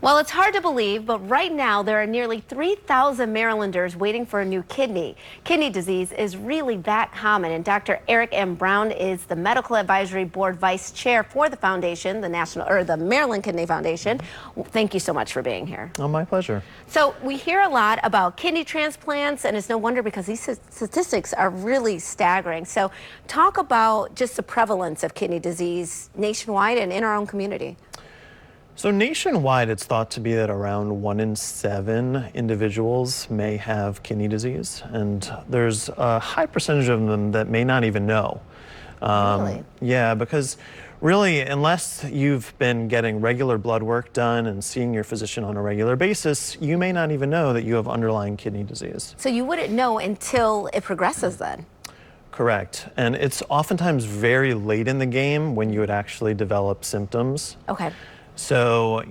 Well, it's hard to believe, but right now there are nearly 3,000 Marylanders waiting for a new kidney. Kidney disease is really that common, and Dr. Elsa M. is the Medical Advisory Board Vice Chair for the foundation, the Maryland Kidney Foundation. Thank you so much for being here. Oh, my pleasure. So we hear a lot about kidney transplants, and it's no wonder because these statistics are really staggering. So talk about just the prevalence of kidney disease nationwide and in our own community. So nationwide, it's thought to be that around 1 in 7 individuals may have kidney disease, and there's a high percentage of them that may not even know. Really? Yeah, because really, unless you've been getting regular blood work done and seeing your physician on a regular basis, you may not even know that you have underlying kidney disease. So you wouldn't know until it progresses then? Correct. And it's oftentimes very late in the game when you would actually develop symptoms. Okay. So,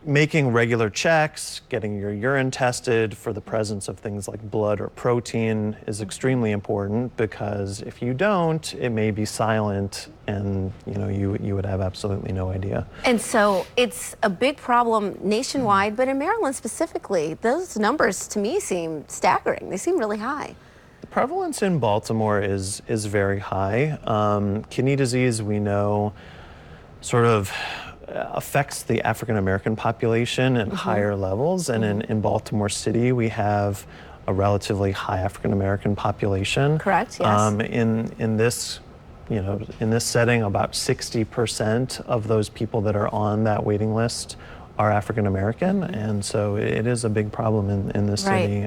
making regular checks, getting your urine tested for the presence of things like blood or protein is extremely important, because if you don't, it may be silent and, you would have absolutely no idea. And so it's a big problem nationwide, but in Maryland specifically, those numbers to me seem staggering. They seem really high. The prevalence in Baltimore is very high. Kidney disease, we know, sort of affects the African American population at higher levels, and in Baltimore City we have a relatively high African American population. Correct. Yes. In this, in this setting, about 60% of those people that are on that waiting list are African American, and so it is a big problem in this city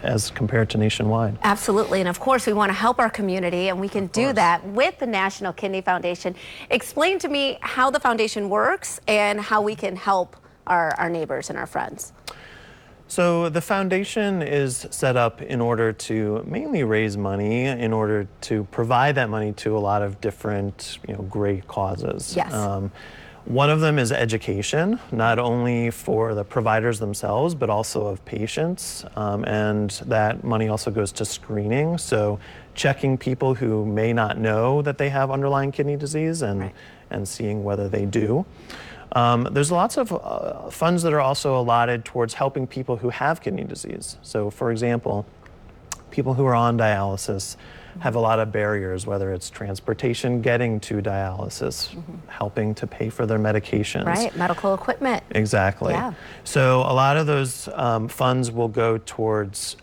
as compared to nationwide. Absolutely, and of course we want to help our community, and we can do that with the National Kidney Foundation. Explain to me how the foundation works and how we can help our neighbors and our friends. So the foundation is set up in order to mainly raise money, in order to provide that money to a lot of different, great causes. Yes. One of them is education, not only for the providers themselves, but also of patients. And that money also goes to screening. So checking people who may not know that they have underlying kidney disease and seeing whether they do. There's lots of funds that are also allotted towards helping people who have kidney disease. So for example, people who are on dialysis have a lot of barriers, whether it's transportation getting to dialysis, helping to pay for their medications. Right, medical equipment. Exactly. Yeah. So a lot of those funds will go towards,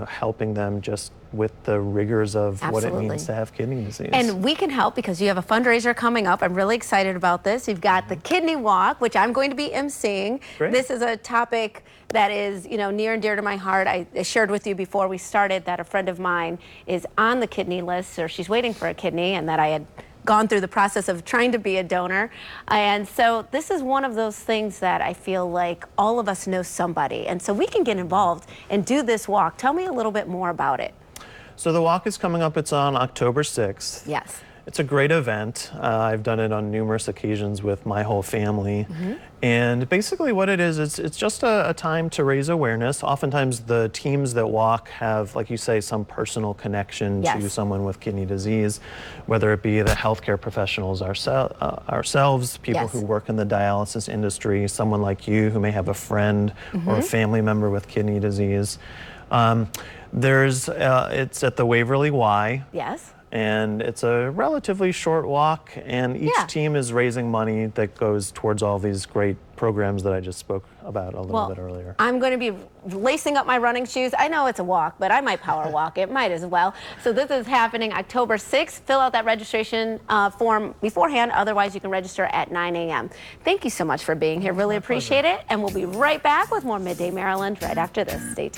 helping them just with the rigors of what it means to have kidney disease. And we can help because you have a fundraiser coming up. I'm really excited about this. You've got the Kidney Walk, which I'm going to be emceeing. Great. This is a topic that is, near and dear to my heart. I shared with you before we started that a friend of mine is on the kidney list, or she's waiting for a kidney, and that I had gone through the process of trying to be a donor. And so this is one of those things that I feel like all of us know somebody. And so we can get involved and do this walk. Tell me a little bit more about it. So the walk is coming up. It's on October 6th. Yes. It's a great event. I've done it on numerous occasions with my whole family. And basically what it is, it's just a time to raise awareness. Oftentimes the teams that walk have, like you say, some personal connection to someone with kidney disease, whether it be the healthcare professionals ourselves, people who work in the dialysis industry, someone like you who may have a friend or a family member with kidney disease. It's at the Waverly Y. Yes. And it's a relatively short walk, and each team is raising money that goes towards all these great programs that I just spoke about a little bit earlier. I'm going to be lacing up my running shoes. I know it's a walk, but I might power walk it, might as well. So this is happening October 6th. Fill out that registration form beforehand. Otherwise, you can register at 9 a.m. Thank you so much for being here. Really appreciate it. And we'll be right back with more Midday Maryland right after this. Stay tuned.